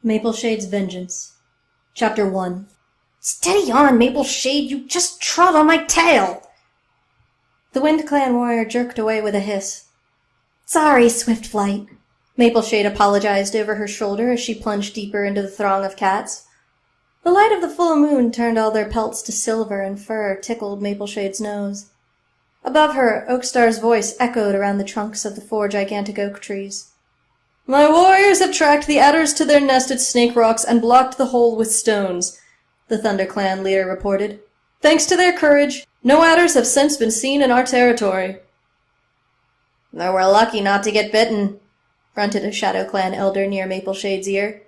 Mapleshade's Vengeance. Chapter 1. Steady on, Mapleshade, you just trod on my tail! The Wind Clan warrior jerked away with a hiss. Sorry, Swiftflight. Mapleshade apologized over her shoulder as she plunged deeper into the throng of cats. The light of the full moon turned all their pelts to silver, and fur tickled Mapleshade's nose. Above her, Oakstar's voice echoed around the trunks of the 4 gigantic oak trees. My warriors have tracked the adders to their nest at Snake Rocks and blocked the hole with stones, the ThunderClan leader reported. Thanks to their courage, no adders have since been seen in our territory. Though we're lucky not to get bitten, grunted a ShadowClan elder near Mapleshade's ear.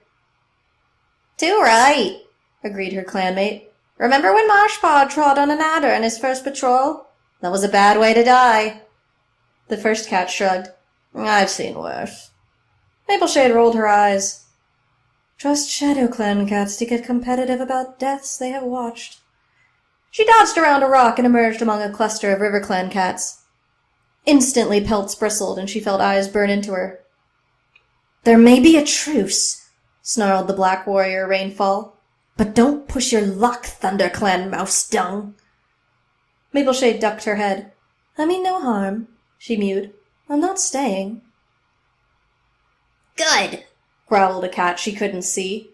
Too right, agreed her clanmate. Remember when Marshpaw trod on an adder in his first patrol? That was a bad way to die. The first cat shrugged. I've seen worse. Mapleshade rolled her eyes. Trust ShadowClan cats to get competitive about deaths they have watched. She dodged around a rock and emerged among a cluster of RiverClan cats. Instantly pelts bristled, and she felt eyes burn into her. There may be a truce, snarled the Black Warrior Rainfall, but don't push your luck, ThunderClan mouse dung. Mapleshade ducked her head. I mean no harm, she mewed. I'm not staying. Good, growled a cat she couldn't see.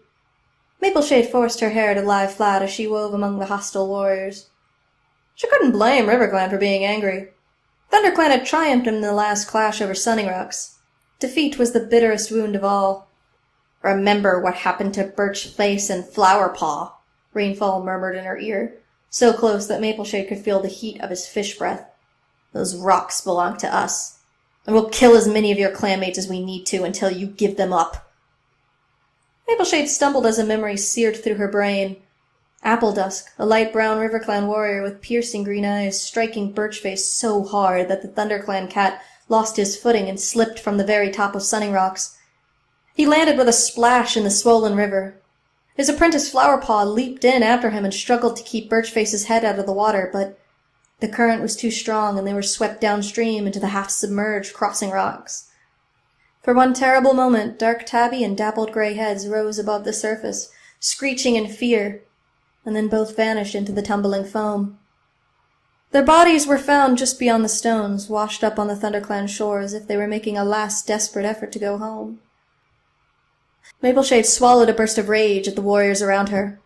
Mapleshade forced her hair to lie flat as she wove among the hostile warriors. She couldn't blame RiverClan for being angry. ThunderClan had triumphed in the last clash over Sunning Rocks. Defeat was the bitterest wound of all. Remember what happened to Birchface and Flowerpaw, Rainfall murmured in her ear, so close that Mapleshade could feel the heat of his fish breath. Those rocks belong to us, and we'll kill as many of your clanmates as we need to until you give them up. Mapleshade stumbled as a memory seared through her brain. Appledusk, a light brown RiverClan warrior with piercing green eyes, striking Birchface so hard that the ThunderClan cat lost his footing and slipped from the very top of Sunning Rocks. He landed with a splash in the swollen river. His apprentice Flowerpaw leaped in after him and struggled to keep Birchface's head out of the water, but the current was too strong and they were swept downstream into the half-submerged Crossing Rocks. For one terrible moment, dark tabby and dappled gray heads rose above the surface, screeching in fear, and then both vanished into the tumbling foam. Their bodies were found just beyond the stones, washed up on the ThunderClan shore as if they were making a last desperate effort to go home. Mapleshade swallowed a burst of rage at the warriors around her.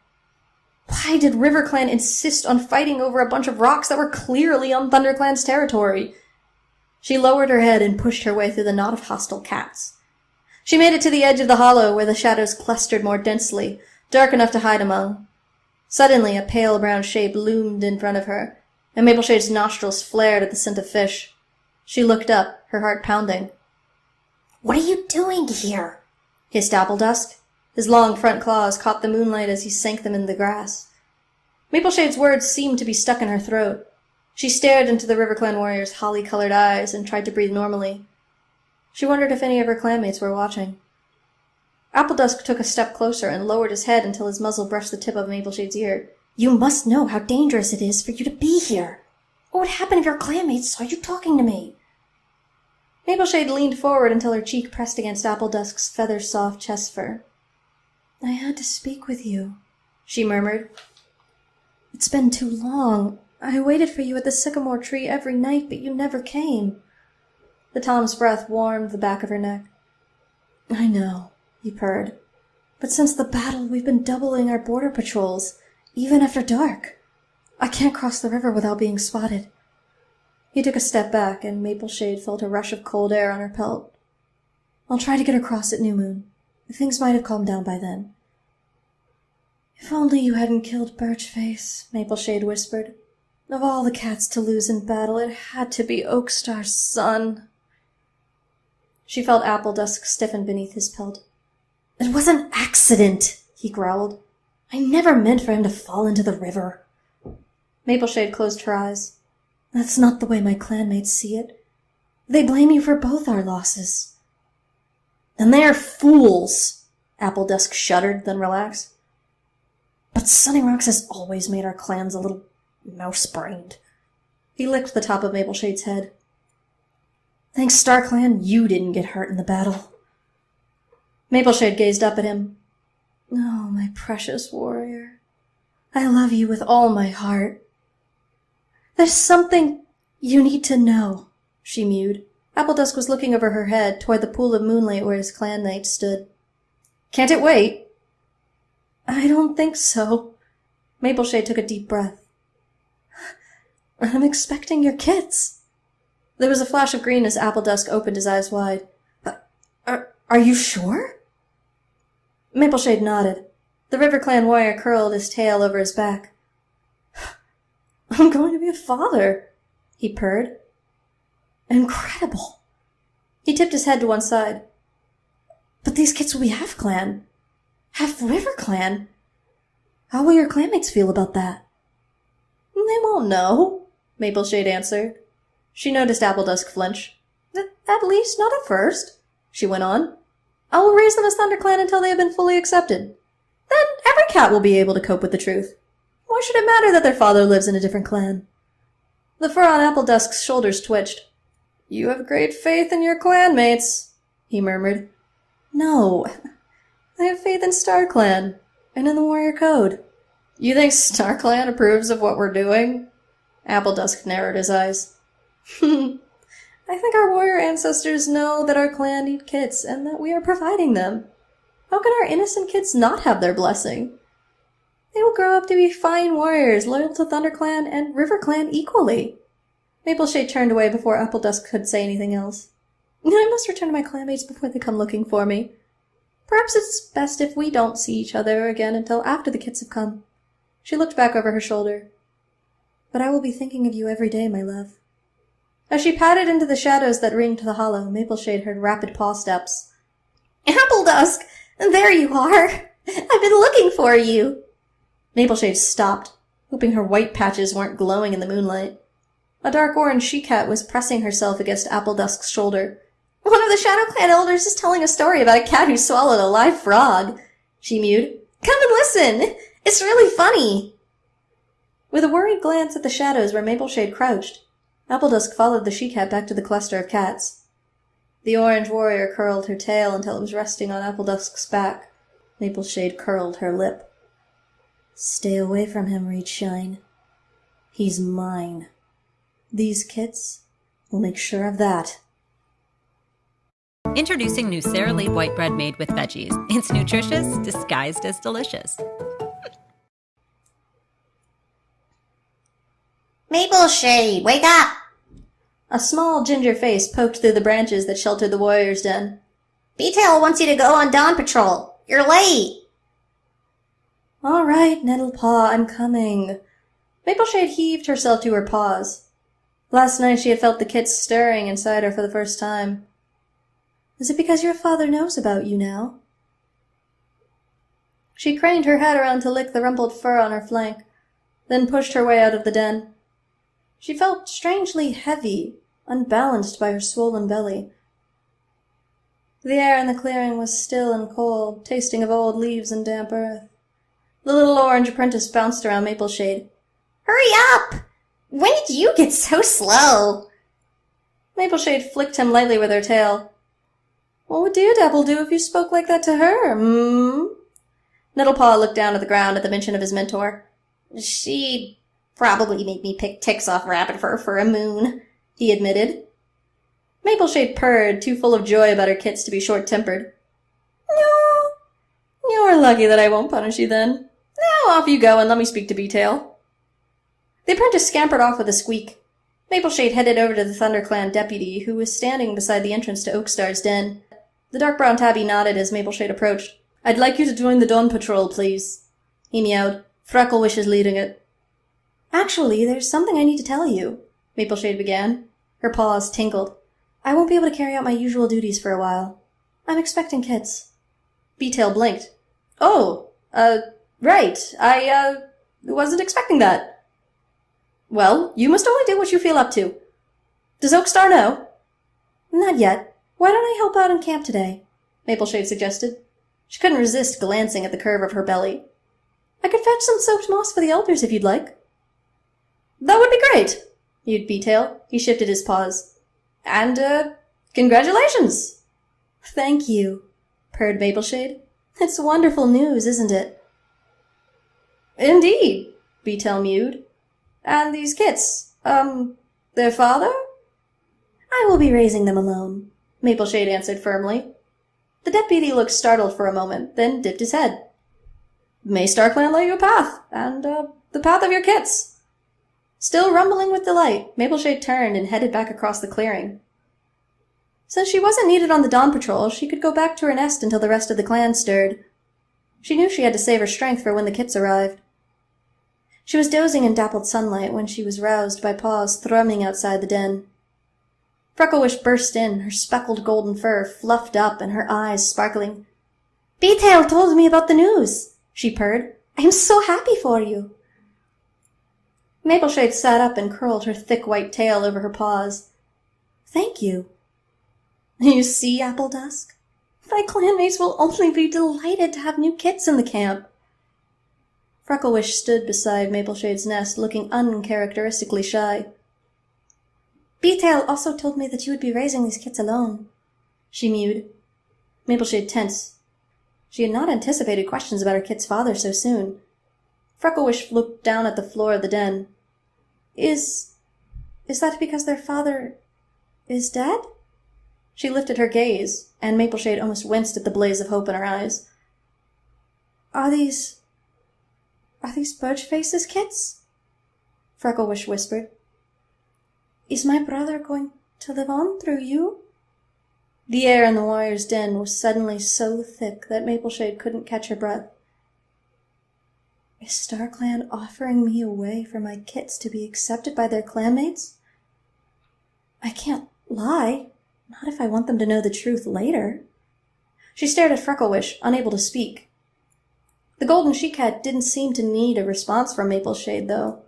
Why did RiverClan insist on fighting over a bunch of rocks that were clearly on ThunderClan's territory? She lowered her head and pushed her way through the knot of hostile cats. She made it to the edge of the hollow where the shadows clustered more densely, dark enough to hide among. Suddenly, a pale brown shape loomed in front of her, and Mapleshade's nostrils flared at the scent of fish. She looked up, her heart pounding. What are you doing here? Hissed Appledusk. His long front claws caught the moonlight as he sank them in the grass. Mapleshade's words seemed to be stuck in her throat. She stared into the RiverClan warrior's holly-colored eyes and tried to breathe normally. She wondered if any of her clanmates were watching. Appledusk took a step closer and lowered his head until his muzzle brushed the tip of Mapleshade's ear. You must know how dangerous it is for you to be here. What would happen if your clanmates saw you talking to me? Mapleshade leaned forward until her cheek pressed against Appledusk's feather-soft chest fur. I had to speak with you, she murmured. It's been too long. I waited for you at the sycamore tree every night, but you never came. The Tom's breath warmed the back of her neck. I know, he purred. But since the battle, we've been doubling our border patrols, even after dark. I can't cross the river without being spotted. He took a step back, and Mapleshade felt a rush of cold air on her pelt. I'll try to get across at new moon. Things might have calmed down by then. If only you hadn't killed Birchface, Mapleshade whispered. Of all the cats to lose in battle, it had to be Oakstar's son. She felt Appledusk stiffen beneath his pelt. It was an accident, he growled. I never meant for him to fall into the river. Mapleshade closed her eyes. That's not the way my clanmates see it. They blame you for both our losses. Then they're fools, Appledusk shuddered, then relaxed. But Sunning Rocks has always made our clans a little mouse-brained. He licked the top of Mapleshade's head. Thanks, StarClan, you didn't get hurt in the battle. Mapleshade gazed up at him. Oh, my precious warrior. I love you with all my heart. There's something you need to know, she mewed. Appledusk was looking over her head toward the pool of moonlight where his clanmates stood. Can't it wait? I don't think so. Mapleshade took a deep breath. I'm expecting your kids. There was a flash of green as Appledusk opened his eyes wide. Are you sure? Mapleshade nodded. The River Clan warrior curled his tail over his back. I'm going to be a father, he purred. Incredible. He tipped his head to one side. But these kids will be half-clan. Half-River Clan. How will your clanmates feel about that? They won't know, Mapleshade answered. She noticed Appledusk flinch. At least not at first, she went on. I will raise them as ThunderClan until they have been fully accepted. Then every cat will be able to cope with the truth. Why should it matter that their father lives in a different clan? The fur on Appledusk's shoulders twitched. You have great faith in your clanmates, he murmured. No, I have faith in StarClan, and in the Warrior Code. You think StarClan approves of what we're doing? Appledusk narrowed his eyes. I think our warrior ancestors know that our clan need kids, and that we are providing them. How can our innocent kids not have their blessing? They will grow up to be fine warriors, loyal to ThunderClan and RiverClan equally. Mapleshade turned away before Appledusk could say anything else. I must return to my clanmates before they come looking for me. Perhaps it's best if we don't see each other again until after the kids have come. She looked back over her shoulder. But I will be thinking of you every day, my love. As she padded into the shadows that ringed the hollow, Mapleshade heard rapid paw steps. Appledusk! There you are! I've been looking for you! Mapleshade stopped, hoping her white patches weren't glowing in the moonlight. A dark orange she-cat was pressing herself against Appledusk's shoulder. One of the Shadow Clan elders is telling a story about a cat who swallowed a live frog, she mewed. Come and listen! It's really funny! With a worried glance at the shadows where Mapleshade crouched, Appledusk followed the she-cat back to the cluster of cats. The orange warrior curled her tail until it was resting on Appledusk's back. Mapleshade curled her lip. Stay away from him, Reedshine. He's mine. These kids will make sure of that. Introducing new Sara Lee white bread made with veggies. It's nutritious, disguised as delicious. Mapleshade, wake up! A small ginger face poked through the branches that sheltered the warrior's den. B-Tail wants you to go on dawn patrol. You're late. All right, Nettlepaw, I'm coming. Mapleshade heaved herself to her paws. Last night she had felt the kits stirring inside her for the first time. Is it because your father knows about you now? She craned her head around to lick the rumpled fur on her flank, then pushed her way out of the den. She felt strangely heavy, unbalanced by her swollen belly. The air in the clearing was still and cold, tasting of old leaves and damp earth. The little orange apprentice bounced around Mapleshade. Hurry up! When did you get so slow? Mapleshade flicked him lightly with her tail. What would Daredevil do if you spoke like that to her, Nettlepaw looked down at the ground at the mention of his mentor. She'd probably make me pick ticks off rabbit fur for a moon, he admitted. Mapleshade purred, too full of joy about her kits to be short-tempered. No, you're lucky that I won't punish you then. Now off you go and let me speak to B-Tail. The apprentice scampered off with a squeak. Mapleshade headed over to the ThunderClan deputy, who was standing beside the entrance to Oakstar's den. The dark brown tabby nodded as Mapleshade approached. I'd like you to join the Dawn Patrol, please, he meowed. Frecklewish is leading it. Actually, there's something I need to tell you, Mapleshade began. Her paws tingled. I won't be able to carry out my usual duties for a while. I'm expecting kids. B-Tail blinked. Oh, right. I wasn't expecting that. Well, you must only do what you feel up to. Does Oakstar know? Not yet. Why don't I help out in camp today? Mapleshade suggested. She couldn't resist glancing at the curve of her belly. I could fetch some soaked moss for the elders if you'd like. That would be great, mewed B-Tail. He shifted his paws. And, congratulations! Thank you, purred Mapleshade. It's wonderful news, isn't it? Indeed, Beetle mewed. And these kits, their father? I will be raising them alone, Mapleshade answered firmly. The deputy looked startled for a moment, then dipped his head. May StarClan light you a path, and, the path of your kits. Still rumbling with delight, Mapleshade turned and headed back across the clearing. Since she wasn't needed on the dawn patrol, she could go back to her nest until the rest of the clan stirred. She knew she had to save her strength for when the kits arrived. She was dozing in dappled sunlight when she was roused by paws thrumming outside the den. Frecklewish burst in, her speckled golden fur fluffed up and her eyes sparkling. Beetail told me about the news, she purred. I am so happy for you. Mapleshade sat up and curled her thick white tail over her paws. Thank you. You see, Apple Dusk? My clanmates will only be delighted to have new kits in the camp. Frecklewish stood beside Mapleshade's nest, looking uncharacteristically shy. Beetail also told me that you would be raising these kits alone, she mewed. Mapleshade tensed. She had not anticipated questions about her kit's father so soon. Frecklewish looked down at the floor of the den. Is that because their father is dead? She lifted her gaze, and Mapleshade almost winced at the blaze of hope in her eyes. Are these Birchface's kits? Frecklewish whispered. Is my brother going to live on through you? The air in the warrior's den was suddenly so thick that Mapleshade couldn't catch her breath. Is StarClan offering me a way for my kits to be accepted by their clanmates? I can't lie, not if I want them to know the truth later. She stared at Frecklewish, unable to speak. The golden she-cat didn't seem to need a response from Mapleshade, though.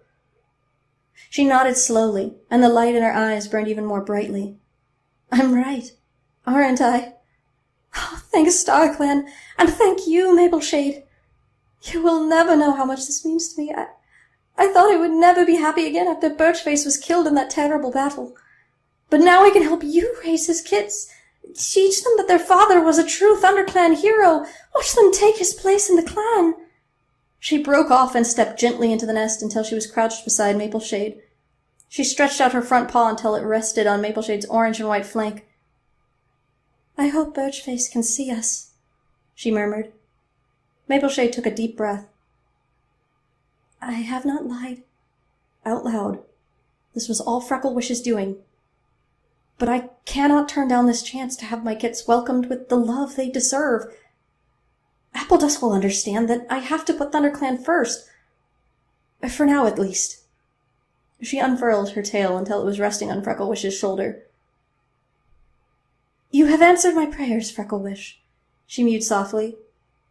She nodded slowly, and the light in her eyes burned even more brightly. I'm right, aren't I? Oh, thanks, StarClan, and thank you, Mapleshade. You will never know how much this means to me. I thought I would never be happy again after Birchface was killed in that terrible battle. But now I can help you raise his kids. Teach them that their father was a true ThunderClan hero. Watch them take his place in the clan. She broke off and stepped gently into the nest until she was crouched beside Mapleshade. She stretched out her front paw until it rested on Mapleshade's orange and white flank. I hope Birchface can see us, she murmured. Mapleshade took a deep breath. I have not lied. Out loud. This was all Frecklewish's doing. But I cannot turn down this chance to have my kits welcomed with the love they deserve. Appledusk will understand that I have to put ThunderClan first. For now, at least. She unfurled her tail until it was resting on Frecklewish's shoulder. You have answered my prayers, Frecklewish, she mewed softly.